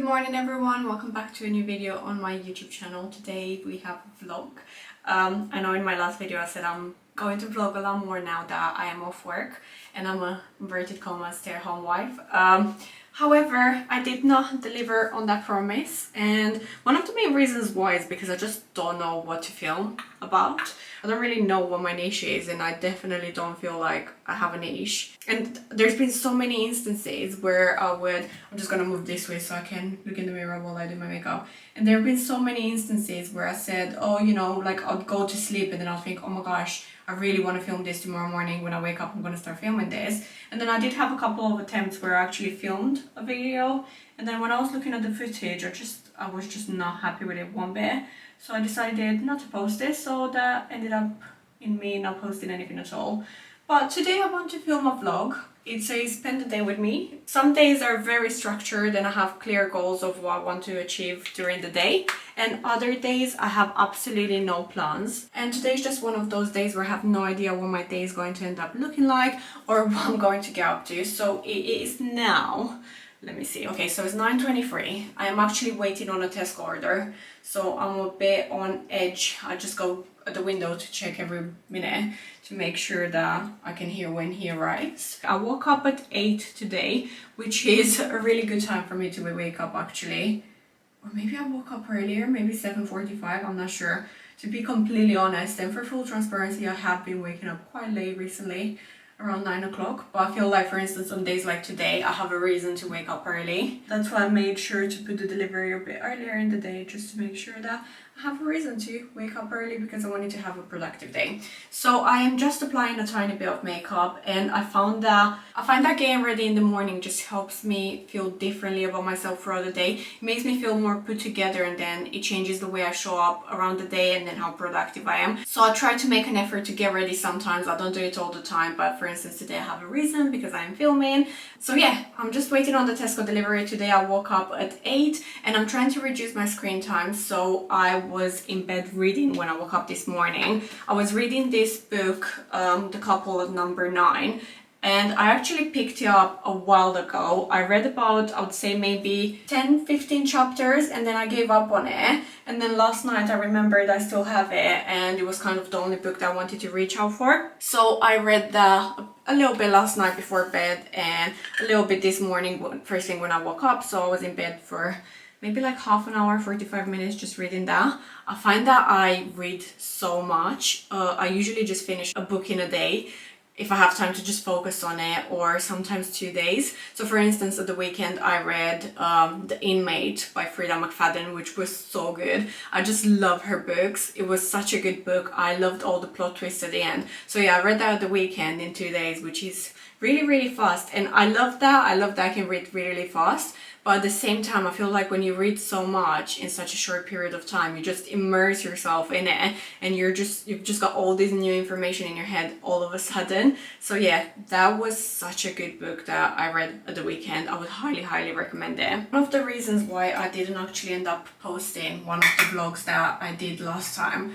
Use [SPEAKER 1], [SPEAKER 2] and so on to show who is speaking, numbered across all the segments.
[SPEAKER 1] morning everyone, welcome back to a new video on my YouTube channel. Today we have a vlog. I know in my last video I said I'm going to vlog a lot more now that I am off work and I'm a inverted commas stay-at-home wife. However, I did not deliver on that promise, and one of the main reasons why is because I just don't know what to film about. I don't really know what my niche is, and I definitely don't feel like I have a niche. And there's been so many instances where I'm just gonna move this way so I can look in the mirror while I do my makeup. And there have been so many instances where I said, oh, you know, like I'll go to sleep and then I'll think, oh my gosh, I really want to film this tomorrow morning. When I wake up, I'm going to start filming this. And then I did have a couple of attempts where I actually filmed a video. And then when I was looking at the footage, I was just not happy with it one bit. So I decided not to post this. So that ended up in me not posting anything at all. But today I want to film a vlog. It says spend the day with me. Some days are very structured and I have clear goals of what I want to achieve during the day. And other days I have absolutely no plans. And today's just one of those days where I have no idea what my day is going to end up looking like or what I'm going to get up to. So it is now, let me see. Okay, so it's 9:23. I am actually waiting on a Tesco order. So I'm a bit on edge. I just go at the window to check every minute to make sure that I can hear when he arrives. I woke up at 8 today, which is a really good time for me to wake up actually. Or maybe I woke up earlier, maybe 7:45, I'm not sure. To be completely honest, and for full transparency, I have been waking up quite late recently, around 9 o'clock. But I feel like, for instance, on days like today, I have a reason to wake up early. That's why I made sure to put the delivery a bit earlier in the day, just to make sure that I have a reason to wake up early because I wanted to have a productive day. So I am just applying a tiny bit of makeup, and I find that getting ready in the morning just helps me feel differently about myself throughout the day. It makes me feel more put together, and then it changes the way I show up around the day and then how productive I am. So I try to make an effort to get ready sometimes. I don't do it all the time, but for instance today I have a reason because I'm filming. So yeah, I'm just waiting on the Tesco delivery. Today I woke up at 8 and I'm trying to reduce my screen time, so I was in bed reading when I woke up this morning. I was reading this book, The Couple at Number 9, and I actually picked it up a while ago. I read about, I would say maybe 10-15 chapters, and then I gave up on it. And then last night I remembered I still have it, and it was kind of the only book that I wanted to reach out for. So I read that a little bit last night before bed and a little bit this morning, first thing when I woke up. So I was in bed for maybe like half an hour, 45 minutes just reading that. I find that I read so much. I usually just finish a book in a day if I have time to just focus on it, or sometimes 2 days. So for instance, at the weekend I read The Inmate by Frida McFadden, which was so good. I just love her books. It was such a good book. I loved all the plot twists at the end. So yeah, I read that at the weekend in 2 days, which is really fast, and I love that. I can read really fast. But at the same time, I feel like when you read so much in such a short period of time, you just immerse yourself in it, and you've just got all this new information in your head all of a sudden. So yeah, that was such a good book that I read at the weekend. I would highly recommend it. One of the reasons why I didn't actually end up posting one of the vlogs that I did last time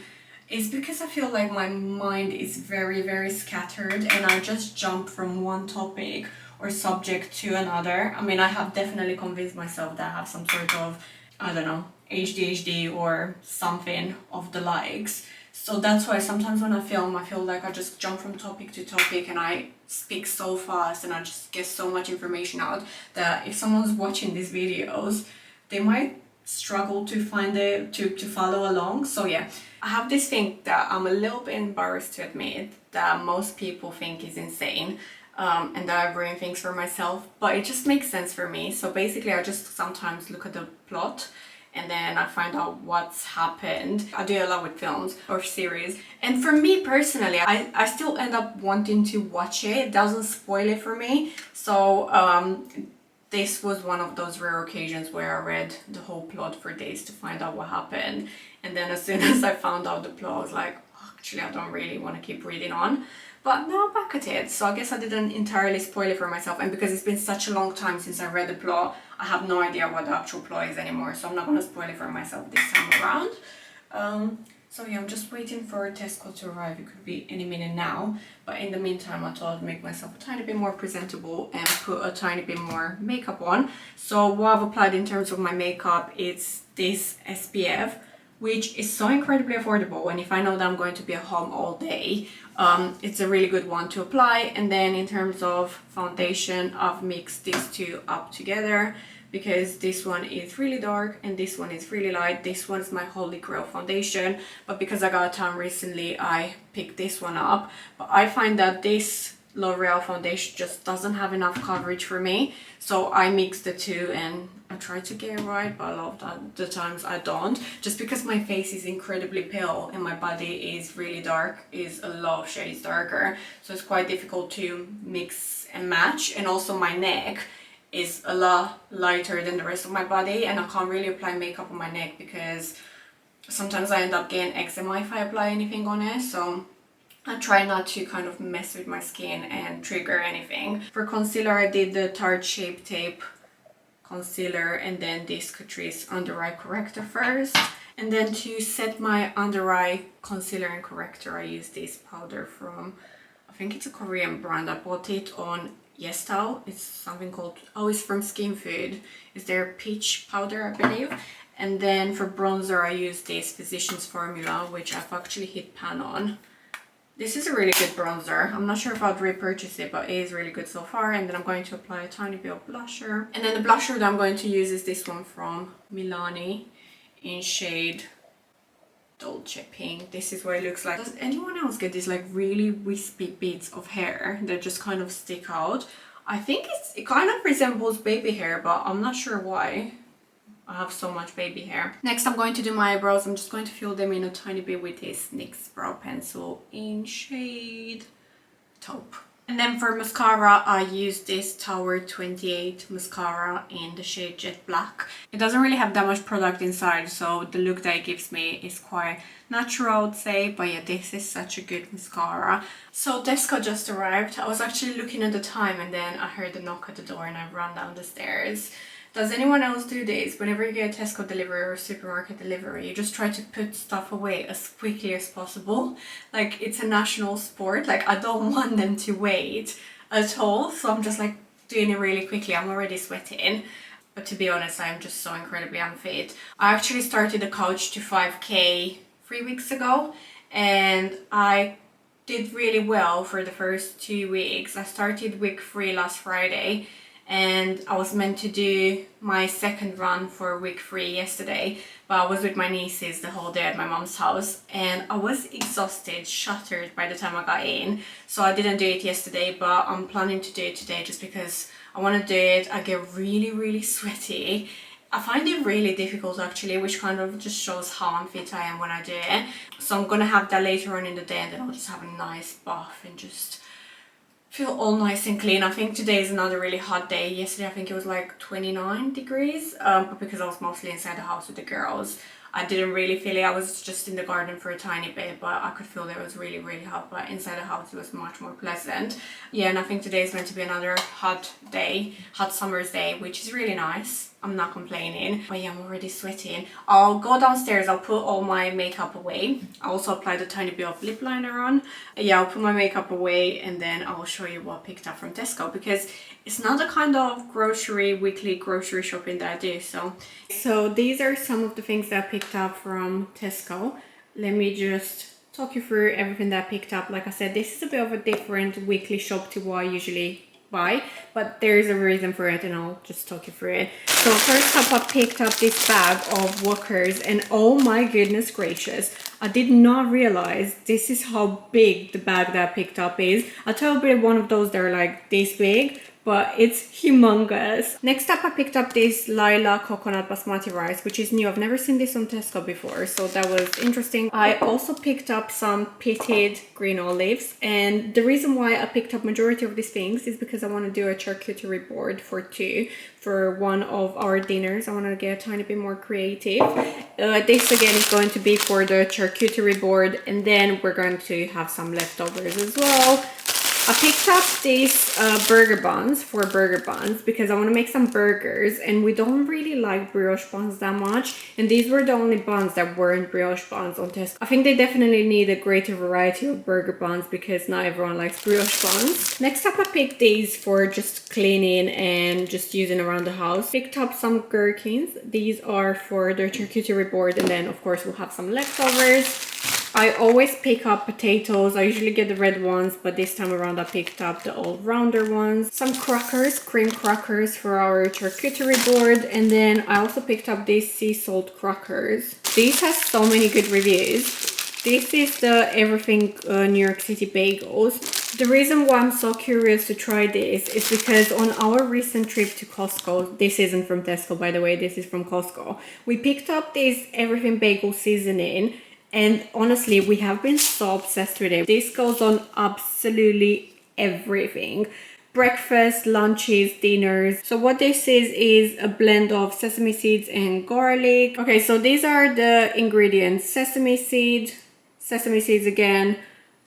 [SPEAKER 1] is because I feel like my mind is very scattered, and I just jump from one topic or subject to another. I mean, I have definitely convinced myself that I have some sort of, I don't know, ADHD or something of the likes. So that's why sometimes when I film, I feel like I just jump from topic to topic and I speak so fast and I just get so much information out that if someone's watching these videos, they might struggle to find it, to follow along. So yeah, I have this thing that I'm a little bit embarrassed to admit that most people think is insane. And that I ruin things for myself, but it just makes sense for me. So basically I just sometimes look at the plot and then I find out what's happened. I do a lot with films or series, and for me personally, I still end up wanting to watch it. It doesn't spoil it for me. So this was one of those rare occasions where I read the whole plot for days to find out what happened, and then as soon as I found out the plot, I was like, oh, actually I don't really want to keep reading on. But now I'm back at it, so I guess I didn't entirely spoil it for myself, and because it's been such a long time since I read the plot, I have no idea what the actual plot is anymore, so I'm not going to spoil it for myself this time around. So yeah, I'm just waiting for Tesco to arrive. It could be any minute now. But in the meantime, I thought I'd make myself a tiny bit more presentable and put a tiny bit more makeup on. So what I've applied in terms of my makeup is this SPF, which is so incredibly affordable. And if I know that I'm going to be at home all day, it's a really good one to apply. And then in terms of foundation, I've mixed these two up together, because this one is really dark and this one is really light. This one is my holy grail foundation, but because I got a tan recently, I picked this one up. But I find that this L'Oreal foundation just doesn't have enough coverage for me, so I mix the two and I try to get it right, but a lot of the times I don't, just because my face is incredibly pale and my body is really dark, is a lot of shades darker, so it's quite difficult to mix and match. And also my neck is a lot lighter than the rest of my body, and I can't really apply makeup on my neck because sometimes I end up getting eczema if I apply anything on it, so I try not to kind of mess with my skin and trigger anything. For concealer, I did the Tarte Shape Tape concealer and then this Catrice under eye corrector first, and then to set my under eye concealer and corrector, I use this powder from, I think it's a Korean brand. I bought it on Yestao. It's something called, oh, it's from Skin Food. It's their peach powder, I believe. And then for bronzer, I use this Physicians Formula, which I've actually hit pan on. This is a really good bronzer. I'm not sure if I'd repurchase it, but it is really good so far. And then I'm going to apply a tiny bit of blusher. And then the blusher that I'm going to use is this one from Milani in shade Dolce Pink. This is what it looks like. Does anyone else get these like really wispy bits of hair that just kind of stick out? I think it kind of resembles baby hair, but I'm not sure why I have so much baby hair. Next, I'm going to do my eyebrows. I'm just going to fill them in a tiny bit with this NYX brow pencil in shade Taupe. And then for mascara, I use this Tower 28 mascara in the shade Jet Black. It doesn't really have that much product inside, so the look that it gives me is quite natural, I would say. But yeah, this is such a good mascara. So Tesco just arrived. I was actually looking at the time and then I heard a knock at the door and I ran down the stairs. Does anyone else do this? Whenever you get a Tesco delivery or supermarket delivery, you just try to put stuff away as quickly as possible. Like, it's a national sport. Like, I don't want them to wait at all. So I'm just like doing it really quickly. I'm already sweating. But to be honest, I'm just so incredibly unfit. I actually started a Couch to 5K 3 weeks ago. And I did really well for the first 2 weeks. I started week 3 last Friday. And I was meant to do my second run for week 3 yesterday, but I was with my nieces the whole day at my mom's house and I was exhausted, shattered by the time I got in. So I didn't do it yesterday, but I'm planning to do it today just because I want to do it. I get really sweaty. I find it really difficult actually, which kind of just shows how unfit I am when I do it. So I'm gonna have that later on in the day and then I'll just have a nice bath and just feel all nice and clean. I think today is another really hot day. Yesterday I think it was like 29 degrees, but because I was mostly inside the house with the girls, I didn't really feel it. I was just in the garden for a tiny bit, but I could feel that it was really hot, but inside the house it was much more pleasant. Yeah, and I think today is meant to be another hot day, hot summer's day, which is really nice. I'm not complaining, but yeah, I'm already sweating. I'll go downstairs, I'll put all my makeup away. I also applied a tiny bit of lip liner on. Yeah, I'll put my makeup away and then I'll show you what I picked up from Tesco, because it's not the kind of weekly grocery shopping that I do. So these are some of the things that I picked up from Tesco. Let me just talk you through everything that I picked up. Like I said, this is a bit of a different weekly shop to what I usually buy, but there is a reason for it and I'll just talk you through it. So first up, I picked up this bag of Walkers and oh my goodness gracious, I did not realize this is how big the bag that I picked up is. I thought it'd be one of those that are like this big, but it's humongous. Next up, I picked up this Lila coconut basmati rice, which is new. I've never seen this on Tesco before, so that was interesting. I also picked up some pitted green olives, and the reason why I picked up majority of these things is because I want to do a charcuterie board for two for one of our dinners. I want to get a tiny bit more creative. This again is going to be for the charcuterie board, and then we're going to have some leftovers as well. I picked up this burger buns for burger buns because I want to make some burgers and we don't really like brioche buns that much. And these were the only buns that weren't brioche buns on Tesco. I think they definitely need a greater variety of burger buns because not everyone likes brioche buns. Next up, I picked these for just cleaning and just using around the house. Picked up some gherkins. These are for the charcuterie board, and then of course we'll have some leftovers. I always pick up potatoes. I usually get the red ones, but this time around I picked up the all-rounder ones. Some crackers, cream crackers for our charcuterie board. And then I also picked up these sea salt crackers. These have so many good reviews. This is the Everything New York City bagels. The reason why I'm so curious to try this is because on our recent trip to Costco, this isn't from Tesco by the way, this is from Costco, we picked up this Everything Bagel seasoning. And honestly, we have been so obsessed with it. This goes on absolutely everything. Breakfast, lunches, dinners. So what this is a blend of sesame seeds and garlic. Okay, so these are the ingredients. Sesame seeds again,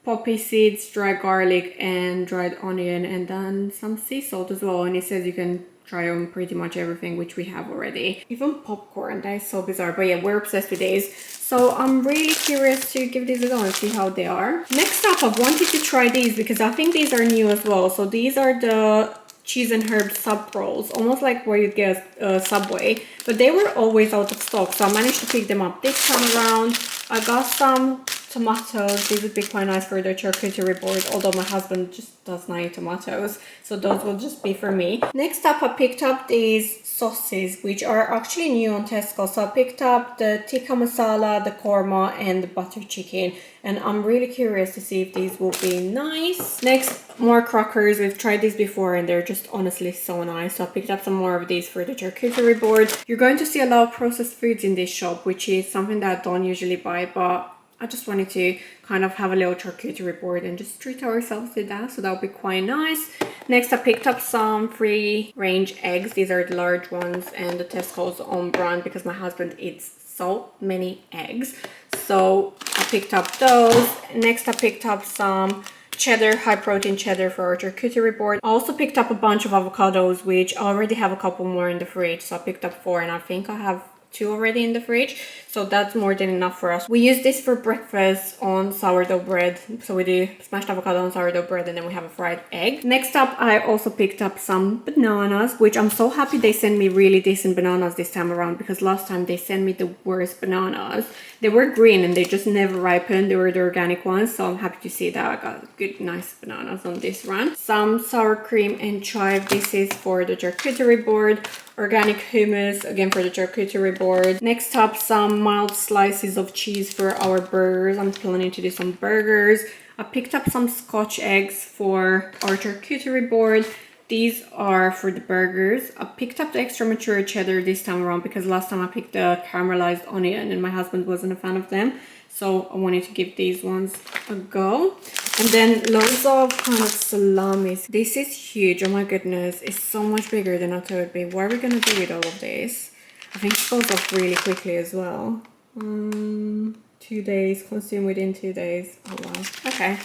[SPEAKER 1] poppy seeds, dry garlic, and dried onion, and then some sea salt as well. And it says you can try on pretty much everything, which we have already. Even popcorn, that is so bizarre. But yeah, we're obsessed with these. So I'm really curious to give these a go and see how they are. Next up, I wanted to try these because I think these are new as well. So these are the cheese and herb sub rolls, almost like where you get Subway, but they were always out of stock. So I managed to pick them up this time around. I got some tomatoes. These would be quite nice for the charcuterie board, although my husband just does not eat tomatoes, so those will just be for me. Next up, I picked up these sauces, which are actually new on Tesco. So I picked up the tikka masala, the korma, and the butter chicken, and I'm really curious to see if these will be nice. Next, more crackers. We've tried these before and they're just honestly so nice. So I picked up some more of these for the charcuterie board. You're going to see a lot of processed foods in this shop, which is something that I don't usually buy, but I just wanted to kind of have a little charcuterie board and just treat ourselves to that, so that would be quite nice. Next, I picked up some free range eggs. These are the large ones and the Tesco's own brand because my husband eats so many eggs. So I picked up those. Next, I picked up some cheddar, high protein cheddar for our charcuterie board. I also picked up a bunch of avocados, which I already have a couple more in the fridge. So I picked up 4 and I think I have 2 already in the fridge, so that's more than enough for us. We use this for breakfast on sourdough bread, so we do smashed avocado on sourdough bread and then we have a fried egg. Next up, I also picked up some bananas, which I'm so happy they sent me really decent bananas this time around, because last time they sent me the worst bananas. They were green and they just never ripened. They were the organic ones, so I'm happy to see that I got good nice bananas on this run. Some sour cream and chive. This is for the charcuterie board. Organic hummus, again for the charcuterie board. Next up, some mild slices of cheese for our burgers. I'm planning to do some burgers. I picked up some Scotch eggs for our charcuterie board. These are for the burgers. I picked up the extra mature cheddar this time around because last time I picked the caramelized onion and my husband wasn't a fan of them. So I wanted to give these ones a go. And then loads of kind of salamis. This is huge. Oh my goodness. It's so much bigger than I thought it would be. What are we going to do with all of this? I think it goes off really quickly as well. 2 days. Consume within 2 days. Oh wow. Okay.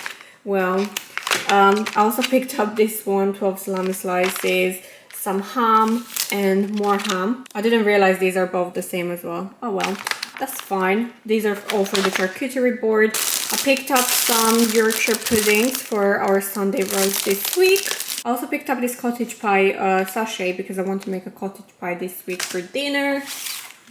[SPEAKER 1] Well, I also picked up this one, 12 salami slices, some ham and more ham. I didn't realize these are both the same as well. Oh well. That's fine. These are all for the charcuterie board. I picked up some Yorkshire puddings for our Sunday roast this week. I also picked up this cottage pie sachet because I want to make a cottage pie this week for dinner.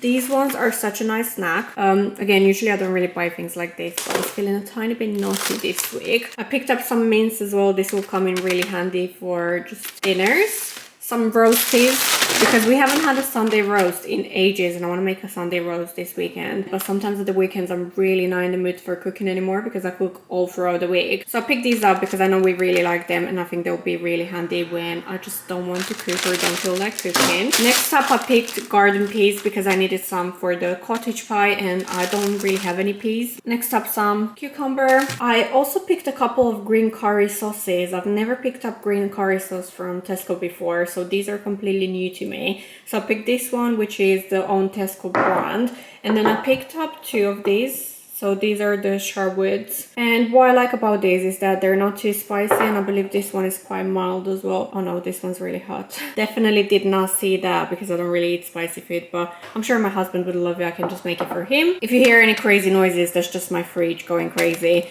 [SPEAKER 1] These ones are such a nice snack. Again, usually I don't really buy things like this, but I was feeling a tiny bit naughty this week. I picked up some mince as well. This will come in really handy for just dinners. Some roasties, because we haven't had a Sunday roast in ages and I want to make a Sunday roast this weekend. But sometimes at the weekends I'm really not in the mood for cooking anymore because I cook all throughout the week. So I picked these up because I know we really like them and I think they'll be really handy when I just don't want to cook or don't feel like cooking. Next up, I picked garden peas because I needed some for the cottage pie and I don't really have any peas. Next up, some cucumber. I also picked a couple of green curry sauces. I've never picked up green curry sauce from Tesco before, so these are completely new to me. So I picked this one, which is the own Tesco brand, and then I picked up 2 of these So these are the Sharwoods. And what I like about these is that they're not too spicy, and I believe this one is quite mild as well. Oh no, this one's really hot. Definitely did not see that because I don't really eat spicy food, but I'm sure my husband would love it. I can just make it for him. If you hear any crazy noises, that's just my fridge going crazy.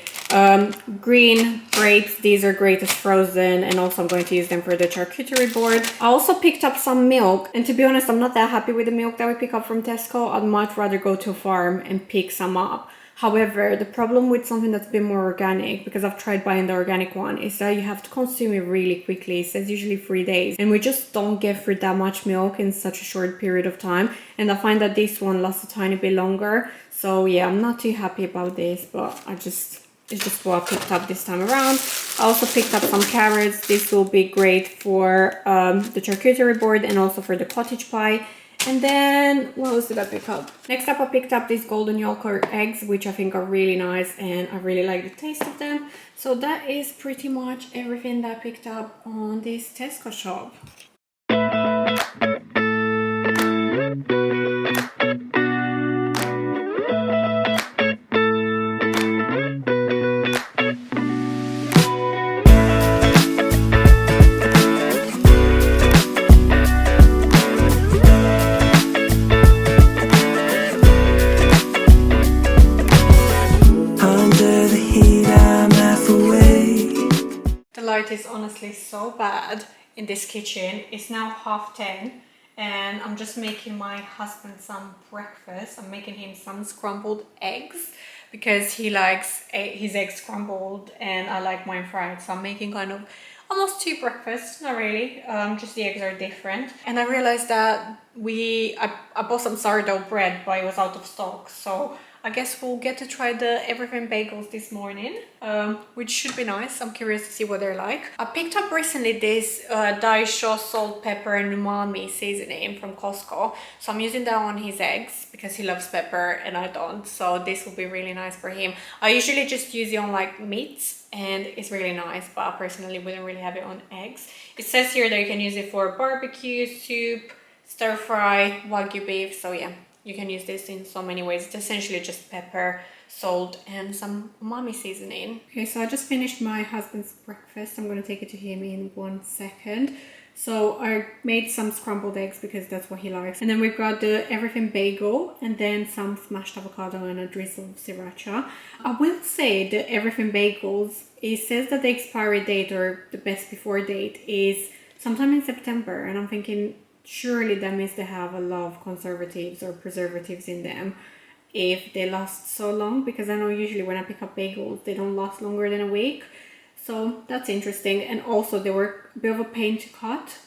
[SPEAKER 1] Green grapes, these are great as frozen, and also I'm going to use them for the charcuterie board. I also picked up some milk, and to be honest, I'm not that happy with the milk that we pick up from Tesco. I'd much rather go to a farm and pick some up. However, the problem with something that's a bit more organic, because I've tried buying the organic one, is that you have to consume it really quickly. It says usually 3 days, and we just don't get through that much milk in such a short period of time. And I find that this one lasts a tiny bit longer. So yeah, I'm not too happy about this, but it's just what I picked up this time around. I also picked up some carrots. This will be great for the charcuterie board and also for the cottage pie. And then, what else did I pick up? Next up, I picked up these golden yolk eggs, which I think are really nice, and I really like the taste of them. So that is pretty much everything that I picked up on this Tesco shop. The light is honestly so bad in this kitchen. It's now 10:30 and I'm just making my husband some breakfast. I'm making him some scrambled eggs because he likes his eggs scrambled and I like mine fried. So I'm making kind of almost 2 breakfasts, not really, just the eggs are different. And I realized that I bought some sourdough bread, but it was out of stock. So I guess we'll get to try the everything bagels this morning, which should be nice. I'm curious to see what they're like. I picked up recently this Daisho salt, pepper and umami seasoning from Costco. So I'm using that on his eggs because he loves pepper and I don't. So this will be really nice for him. I usually just use it on like meats and it's really nice, but I personally wouldn't really have it on eggs. It says here that you can use it for barbecue, soup, stir fry, wagyu beef. So yeah, you can use this in so many ways. It's essentially just pepper, salt and some umami seasoning. Okay, so I just finished my husband's breakfast. I'm going to take it to him in 1 second. So I made some scrambled eggs because that's what he likes. And then we've got the everything bagel and then some smashed avocado and a drizzle of sriracha. I will say the everything bagels, it says that the expiry date or the best before date is sometime in September. And I'm thinking, surely that means they have a lot of conservatives or preservatives in them if they last so long, because I know usually when I pick up bagels, they don't last longer than a week. So that's interesting. And also they were a bit of a pain to cut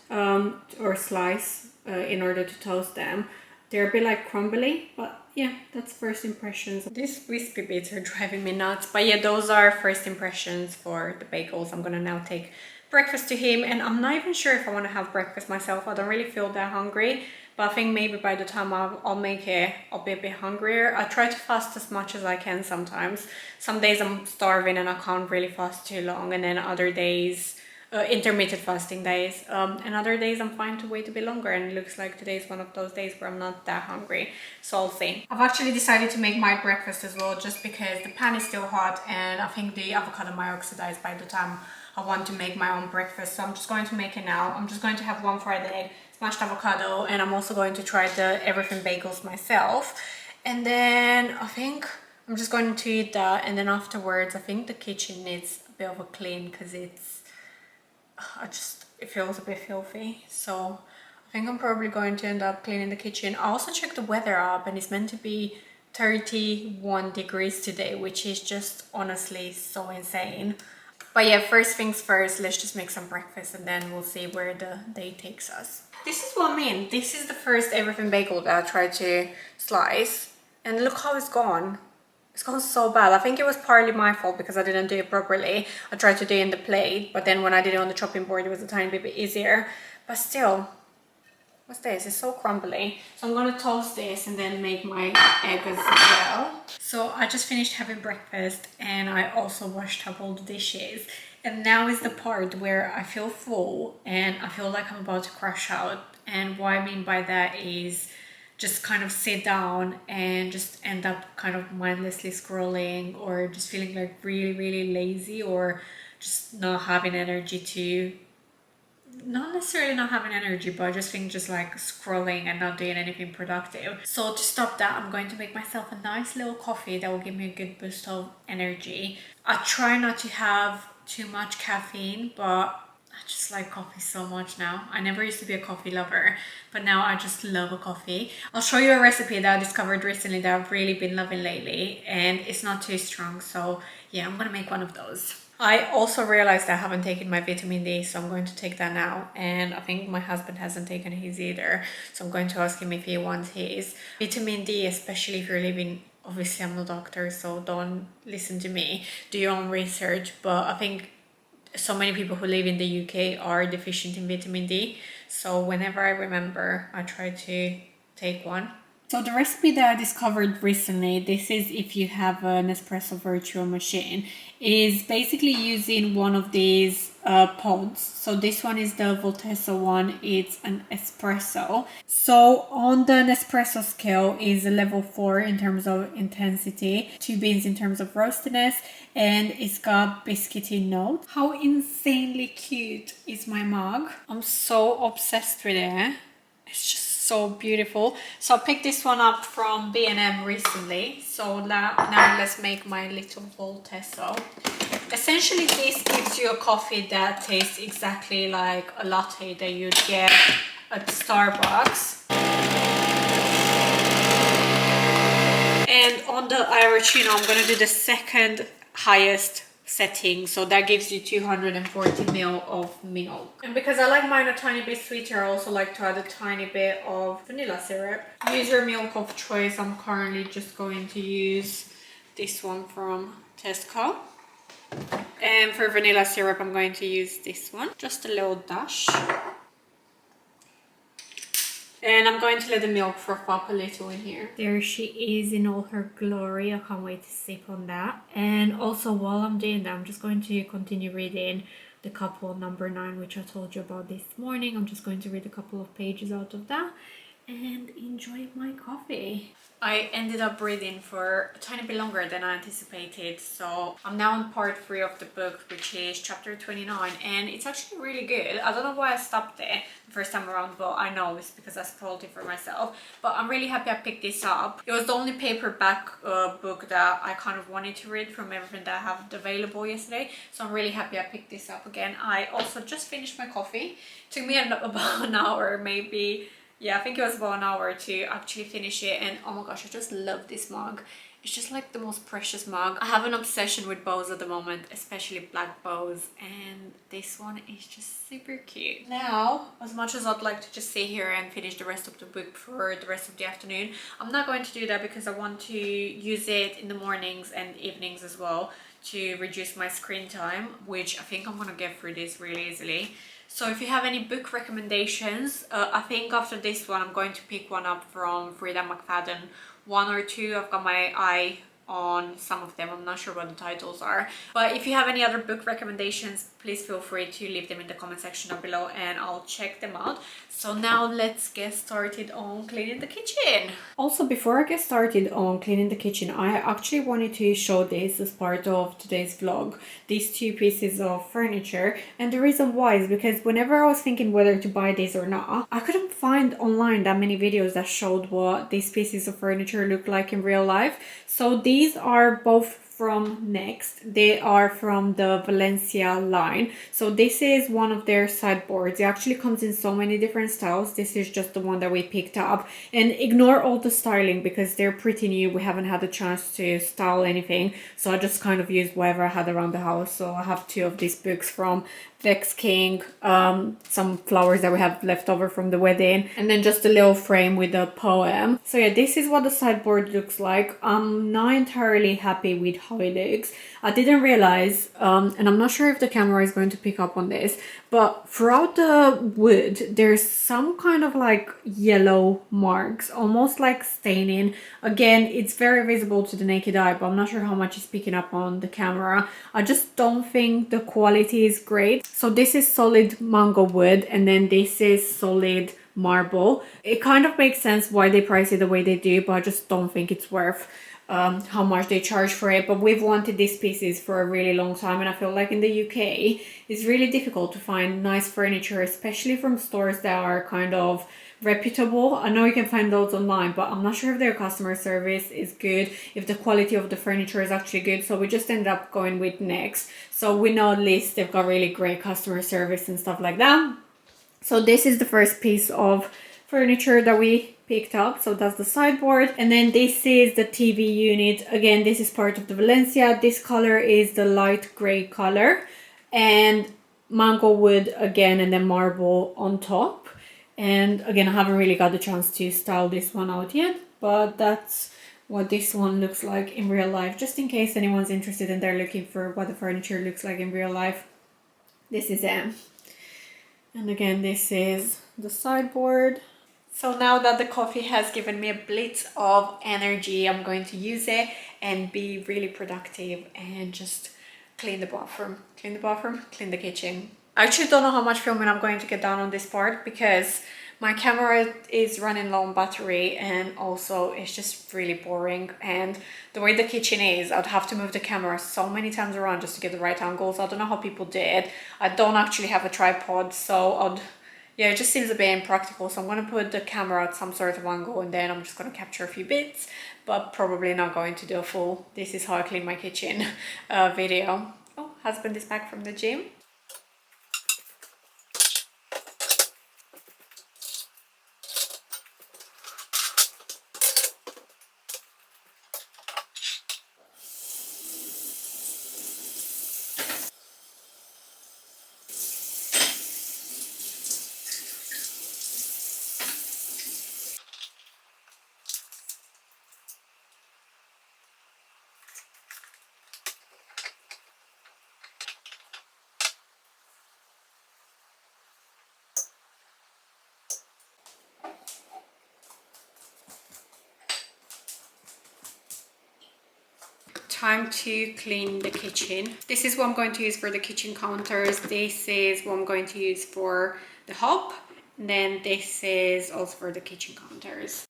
[SPEAKER 1] or slice in order to toast them. They're a bit like crumbly, but yeah, that's first impressions. These wispy bits are driving me nuts. But yeah, those are first impressions for the bagels. I'm gonna now take breakfast to him, and I'm not even sure if I want to have breakfast myself. I don't really feel that hungry, but I think maybe by the time I'll make it, I'll be a bit hungrier. I try to fast as much as I can sometimes. Some days I'm starving and I can't really fast too long, and then other days, intermittent fasting days, and other days I'm fine to wait a bit longer, and it looks like today's one of those days where I'm not that hungry, so I'll see. I've actually decided to make my breakfast as well, just because the pan is still hot and I think the avocado might oxidize by the time I want to make my own breakfast. So I'm just going to make it now. I'm just going to have 1 fried egg, smashed avocado, and I'm also going to try the everything bagels myself. And then I think I'm just going to eat that, and then afterwards I think the kitchen needs a bit of a clean because it feels a bit filthy. So I think I'm probably going to end up cleaning the kitchen. I also checked the weather app and it's meant to be 31 degrees today, which is just honestly so insane. But yeah, first things first, let's just make some breakfast and then we'll see where the day takes us. This is what I mean. This is the first everything bagel that I tried to slice. And look how it's gone. It's gone so bad. I think it was partly my fault because I didn't do it properly. I tried to do it in the plate, but then when I did it on the chopping board, it was a tiny bit easier. But still, what's this? It's so crumbly. So I'm gonna toast this and then make my egg as well. So I just finished having breakfast and I also washed up all the dishes. And now is the part where I feel full and I feel like I'm about to crash out. And what I mean by that is just kind of sit down and just end up kind of mindlessly scrolling, or just feeling like really, really lazy, or just not having energy to, not necessarily not having energy, but I just think just like scrolling and not doing anything productive. So to stop that, I'm going to make myself a nice little coffee that will give me a good boost of energy. I try not to have too much caffeine, but I just like coffee so much now. I never used to be a coffee lover, but now I just love a coffee. I'll show you a recipe that I discovered recently that I've really been loving lately, and it's not too strong, so yeah, I'm gonna make one of those. I also realized I haven't taken my vitamin D, so I'm going to take that now. And I think my husband hasn't taken his either, so I'm going to ask him if he wants his. Vitamin D, especially if you're living, obviously I'm no doctor, so don't listen to me, do your own research, but I think so many people who live in the UK are deficient in vitamin D. So whenever I remember, I try to take one. So the recipe that I discovered recently, this is if you have an espresso virtual machine, is basically using one of these pods. So this one is the Voltesso one, it's an espresso. So on the Nespresso scale is a level 4 in terms of intensity, 2 beans in terms of roastiness, and it's got biscuity note. How insanely cute is my mug? I'm so obsessed with it. It's just so beautiful. So I picked this one up from B&M recently. So now let's make my little Voltesso. Essentially, this gives you a coffee that tastes exactly like a latte that you'd get at Starbucks. And on the Irachino, I'm gonna do the second highest setting, so that gives you 240 ml of milk. And because I like mine a tiny bit sweeter, I also like to add a tiny bit of vanilla syrup. Use your milk of choice. I'm currently just going to use this one from Tesco. And for vanilla syrup, I'm going to use this one, just a little dash. And I'm going to let the milk froth up a little in here. There she is in all her glory. I can't wait to sip on that. And also while I'm doing that, I'm just going to continue reading the couple number 9, which I told you about this morning. I'm just going to read a couple of pages out of that and enjoy my coffee. I ended up reading for a tiny bit longer than I anticipated, so I'm now on part 3 of the book, which is chapter 29, and it's actually really good. I don't know why I stopped there the first time around, but I know it's because I spoiled it for myself. But I'm really happy I picked this up. It was the only paperback book that I kind of wanted to read from everything that I have available yesterday, so I'm really happy I picked this up again. I also just finished my coffee. It took me about an hour, maybe. Yeah, I think it was about an hour to actually finish it, and oh my gosh, I just love this mug. It's just like the most precious mug. I have an obsession with bows at the moment, especially black bows, and this one is just super cute. Now, as much as I'd like to just sit here and finish the rest of the book for the rest of the afternoon, I'm not going to do that because I want to use it in the mornings and evenings as well to reduce my screen time, which I think I'm gonna get through this really easily. So if you have any book recommendations, I think after this one I'm going to pick one up from Frida McFadden. 1 or 2, I've got my eye on some of them. I'm not sure what the titles are. But if you have any other book recommendations, please feel free to leave them in the comment section down below and I'll check them out. So now let's get started on cleaning the kitchen. Also, before I get started on cleaning the kitchen, I actually wanted to show this as part of today's vlog. These 2 pieces of furniture, and the reason why is because whenever I was thinking whether to buy these or not, I couldn't find online that many videos that showed what these pieces of furniture look like in real life. So these are both from Next. They are from the Valencia line. So this is one of their sideboards. It actually comes in so many different styles. This is just the one that we picked up. And ignore all the styling because they're pretty new. We haven't had a chance to style anything. So I just kind of used whatever I had around the house. So I have 2 of these books from Vex King, some flowers that we have left over from the wedding, and then just a little frame with a poem. So yeah, this is what the sideboard looks like. I'm not entirely happy with how it looks. I didn't realize, and I'm not sure if the camera is going to pick up on this, but throughout the wood, there's some kind of like yellow marks, almost like staining. Again, it's very visible to the naked eye, but I'm not sure how much is picking up on the camera. I just don't think the quality is great. So this is solid mango wood, and then this is solid marble. It kind of makes sense why they price it the way they do, but I just don't think it's worth how much they charge for it. But we've wanted these pieces for a really long time, and I feel like in the UK it's really difficult to find nice furniture, especially from stores that are kind of reputable. I know you can find those online, but I'm not sure if their customer service is good, if the quality of the furniture is actually good. So we just ended up going with Next. So we know at least they've got really great customer service and stuff like that. So this is the first piece of furniture that we picked up. So that's the sideboard, and then this is the TV unit. Again, this is part of the Valencia. This color is the light gray color, and mango wood again, and then marble on top. And again, I haven't really got the chance to style this one out yet, but that's what this one looks like in real life, just in case anyone's interested and they're looking for what the furniture looks like in real life. This is it. And again, this is the sideboard. So now that the coffee has given me a blitz of energy, I'm going to use it and be really productive and just clean the bathroom, clean the kitchen. I actually don't know how much filming I'm going to get done on this part because my camera is running low on battery, and also it's just really boring. And the way the kitchen is, I'd have to move the camera so many times around just to get the right angles. I don't know how people did. I don't actually have a tripod, so yeah, it just seems a bit impractical. So I'm going to put the camera at some sort of angle, and then I'm just going to capture a few bits, but probably not going to do a full "this is how I clean my kitchen" video. Oh, husband is back from the gym. Time to clean the kitchen. This is what I'm going to use for the kitchen counters. This is what I'm going to use for the hob. And then this is also for the kitchen counters.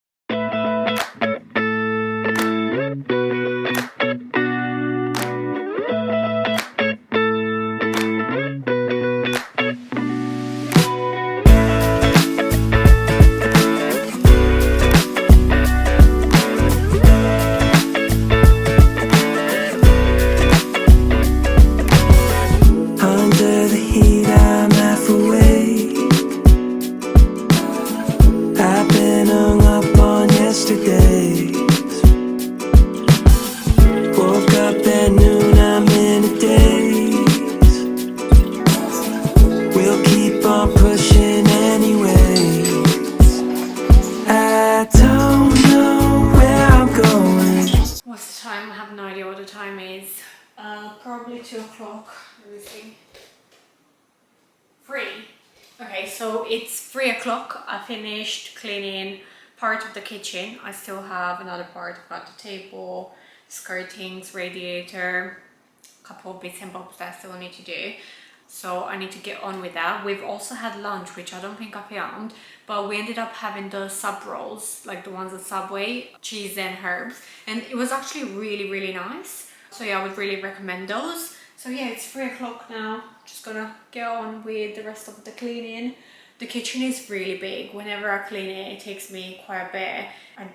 [SPEAKER 1] Probably 2 o'clock. Let me see. 3. Okay, so it's 3 o'clock. I finished cleaning part of the kitchen. I still have another part. I've got the table, skirtings, radiator, a couple of bits and bobs that I still need to do. So I need to get on with that. We've also had lunch, which I don't think I filmed, but we ended up having the sub rolls, like the ones at Subway, cheese and herbs, and it was actually really, really nice. So yeah, I would really recommend those. So yeah, it's 3 o'clock now. Just gonna get on with the rest of the cleaning. The kitchen is really big. Whenever I clean it, it takes me quite a bit.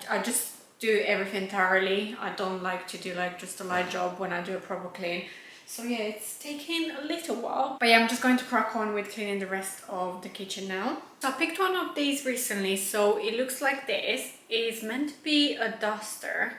[SPEAKER 1] I just do everything thoroughly. I don't like to do like just a light job when I do a proper clean. So yeah, it's taking a little while. But yeah, I'm just going to crack on with cleaning the rest of the kitchen now. So I picked one of these recently. So it looks like this. It's meant to be a duster.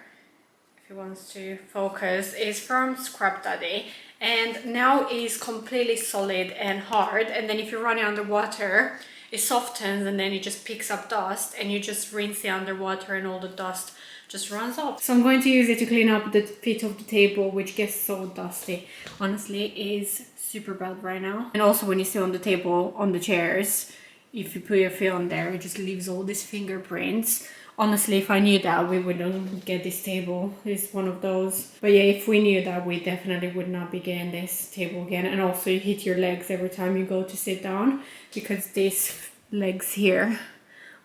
[SPEAKER 1] If it wants to focus. It's from Scrap Daddy. And now it's completely solid and hard. And then if you run it underwater, it softens and then it just picks up dust. And you just rinse it underwater and all the dust just runs off. So I'm going to use it to clean up the feet of the table, which gets so dusty. Honestly, it is super bad right now. And also when you sit on the table, on the chairs, if you put your feet on there, it just leaves all these fingerprints. Honestly, if I knew that, we wouldn't get this table. It's one of those. But yeah, if we knew that, we definitely would not be getting this table again. And also you hit your legs every time you go to sit down, because these legs here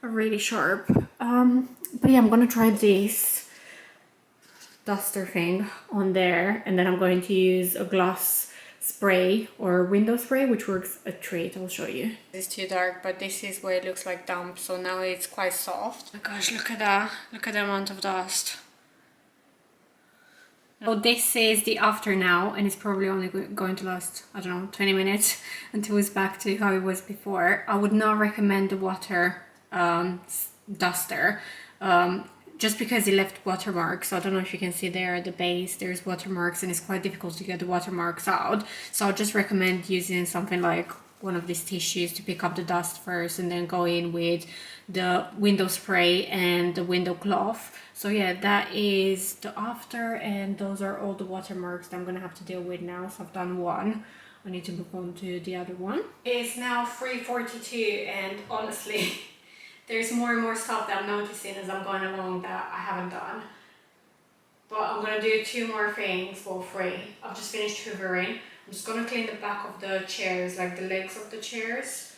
[SPEAKER 1] are really sharp. But yeah, I'm gonna try this duster thing on there, and then I'm going to use a glass spray or window spray, which works a treat. I'll show you. It's too dark, but this is what it looks like damp, so now it's quite soft. Oh my gosh, look at that. Look at the amount of dust. So this is the after now, and it's probably only going to last, I don't know, 20 minutes until it's back to how it was before. I would not recommend the water duster, just because it left watermarks. I don't know if you can see there at the base, there's watermarks, and it's quite difficult to get the watermarks out. So I'll just recommend using something like one of these tissues to pick up the dust first, and then go in with the window spray and the window cloth. So yeah, that is the after, and those are all the watermarks that I'm gonna have to deal with now. So I've done one. I need to move on to the other one. It's now 3:42, and honestly, there's more and more stuff that I'm noticing as I'm going along that I haven't done. But I'm gonna do 2 more things for free. I've just finished hoovering. I'm just gonna clean the back of the chairs, like the legs of the chairs.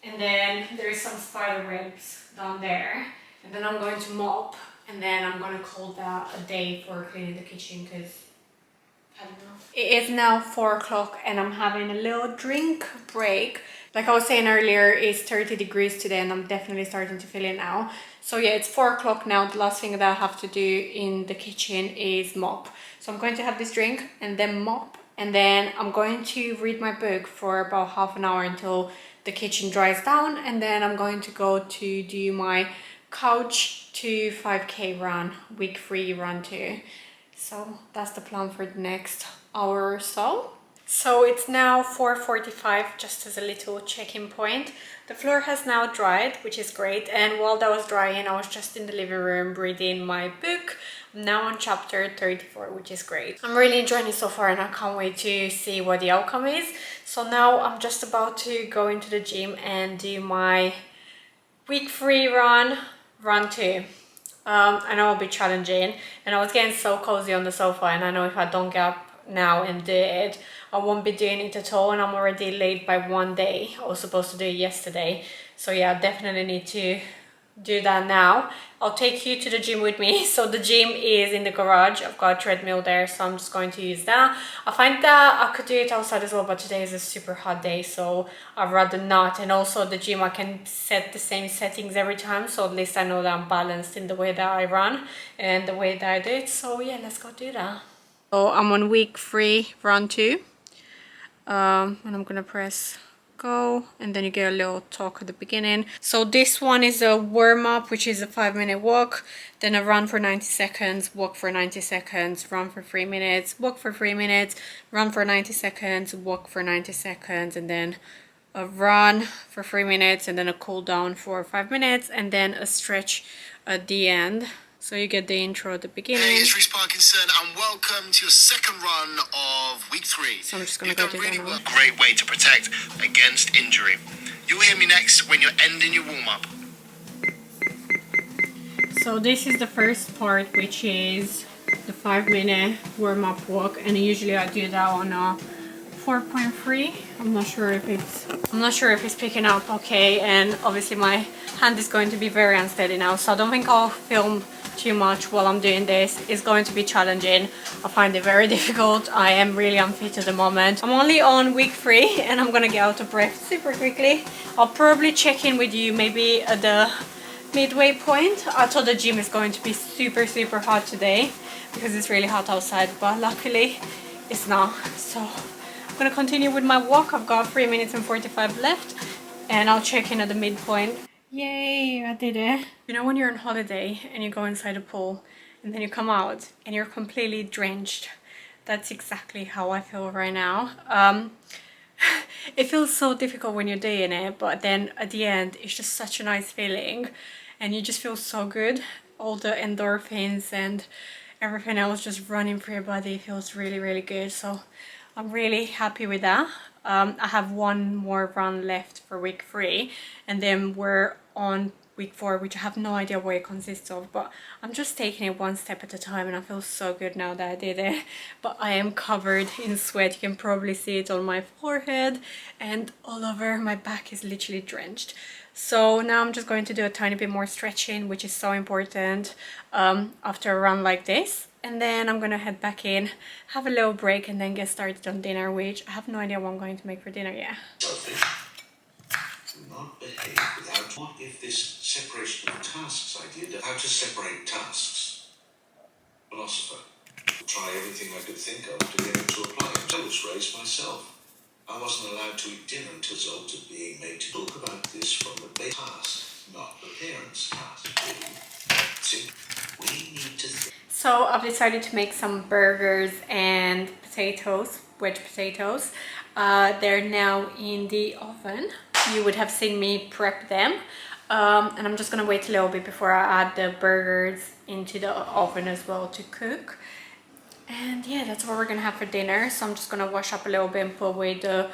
[SPEAKER 1] And then there's some spider webs down there. And then I'm going to mop. And then I'm gonna call that a day for cleaning the kitchen, because I don't know. It is now 4 o'clock and I'm having a little drink break. Like I was saying earlier, it's 30 degrees today, and I'm definitely starting to feel it now. So yeah, it's 4 o'clock now. The last thing that I have to do in the kitchen is mop. So I'm going to have this drink and then mop. And then I'm going to read my book for about half an hour until the kitchen dries down. And then I'm going to go to do my couch to 5k run, week 3 run too. So that's the plan for the next hour or so. So it's now 4:45, just as a little check-in point. The floor has now dried, which is great. And while that was drying, I was just in the living room reading my book. I'm now on chapter 34, which is great. I'm really enjoying it so far, and I can't wait to see what the outcome is. So now I'm just about to go into the gym and do my week 3 run 2. I know it'll be challenging, and I was getting so cozy on the sofa, and I know if I don't get up now and do it, I won't be doing it at all, and I'm already late by 1 day. I was supposed to do it yesterday. So yeah, I definitely need to do that now. I'll take you to the gym with me. So the gym is in the garage. I've got a treadmill there, so I'm just going to use that. I find that I could do it outside as well, but today is a super hot day, so I'd rather not. And also the gym, I can set the same settings every time, so at least I know that I'm balanced in the way that I run and the way that I do it. So yeah, let's go do that. So I'm on week 3 run 2, and I'm gonna press go, and then you get a little talk at the beginning. So this one is a warm-up, which is a 5-minute walk, then a run for 90 seconds, walk for 90 seconds, run for 3 minutes, walk for 3 minutes, run for 90 seconds, walk for 90 seconds, and then a run for 3 minutes, and then a cool down for 5 minutes, and then a stretch at the end. So you get the intro at the beginning.
[SPEAKER 2] Hey, it's Reece Parkinson, and welcome to your second run of week 3.
[SPEAKER 1] So I'm just gonna go do that now.
[SPEAKER 2] Great way to protect against injury. You'll hear me next when you're ending your warm-up.
[SPEAKER 1] So this is the first part, which is the 5-minute warm-up walk, and usually I do that on a 4.3. I'm not sure if it's picking up okay, and obviously my hand is going to be very unsteady now, so I don't think I'll film too much while I'm doing this. It's going to be challenging. I find it very difficult. I am really unfit at the moment. I'm only on week 3 and I'm gonna get out of breath super quickly. I'll probably check in with you maybe at the midway point. I thought the gym is going to be super hot today because it's really hot outside, but luckily it's not. So I'm gonna continue with my walk. I've got 3 minutes and 45 left, and I'll check in at the midpoint. Yay, I did it. You know when you're on holiday and you go inside a pool and then you come out and you're completely drenched? That's exactly how I feel right now. It feels so difficult when you're doing it, but then at the end it's just such a nice feeling, and you just feel so good. All the endorphins and everything else just running through your body feels really good. So I'm really happy with that. I have 1 more run left for week 3, and then we're on week 4, which I have no idea what it consists of, but I'm just taking it 1 step at a time, and I feel so good now that I did it. But I am covered in sweat. You can probably see it on my forehead, and all over my back is literally drenched. So now I'm just going to do a tiny bit more stretching, which is so important after a run like this. And then I'm gonna head back in, have a little break, and then get started on dinner, which I have no idea what I'm going to make for dinner yet.
[SPEAKER 3] Selfish. Not behave without. What if this separation of tasks idea? How to separate tasks? Philosopher. Try everything I could think of to get him to apply it. I was raised myself. I wasn't allowed to eat dinner until the result of being made to talk about this from the base task, not the parents' task. See, we need to think.
[SPEAKER 1] So I've decided to make some burgers and potatoes, wedge potatoes. They're now in the oven. You would have seen me prep them. And I'm just gonna wait a little bit before I add the burgers into the oven as well to cook. And yeah, that's what we're gonna have for dinner. So I'm just gonna wash up a little bit and put away the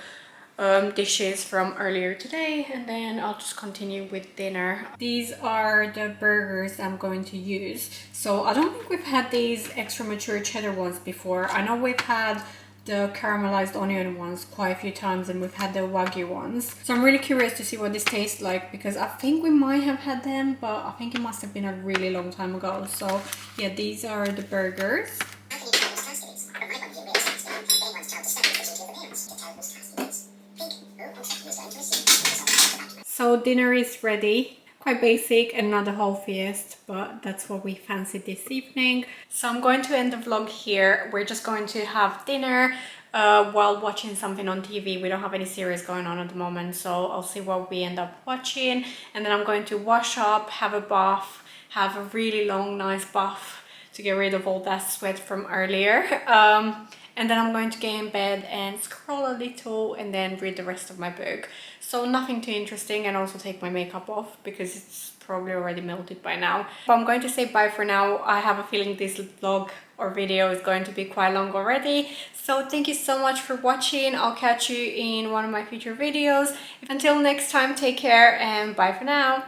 [SPEAKER 1] dishes from earlier today, and then I'll just continue with dinner. These are the burgers I'm going to use. So I don't think we've had these extra mature cheddar ones before. I know we've had the caramelized onion ones quite a few times, and we've had the wagyu ones. So I'm really curious to see what this tastes like, because I think we might have had them, but I think it must have been a really long time ago. So yeah, these are the burgers. So dinner is ready. Quite basic and not the healthiest, but that's what we fancied this evening. So I'm going to end the vlog here. We're just going to have dinner while watching something on TV. We don't have any series going on at the moment, so I'll see what we end up watching. And then I'm going to wash up, have a bath, have a really long, nice bath to get rid of all that sweat from earlier. And then I'm going to get in bed and scroll a little and then read the rest of my book. So nothing too interesting, and also take my makeup off because it's probably already melted by now. But I'm going to say bye for now. I have a feeling this vlog or video is going to be quite long already. So thank you so much for watching. I'll catch you in one of my future videos. Until next time, take care and bye for now.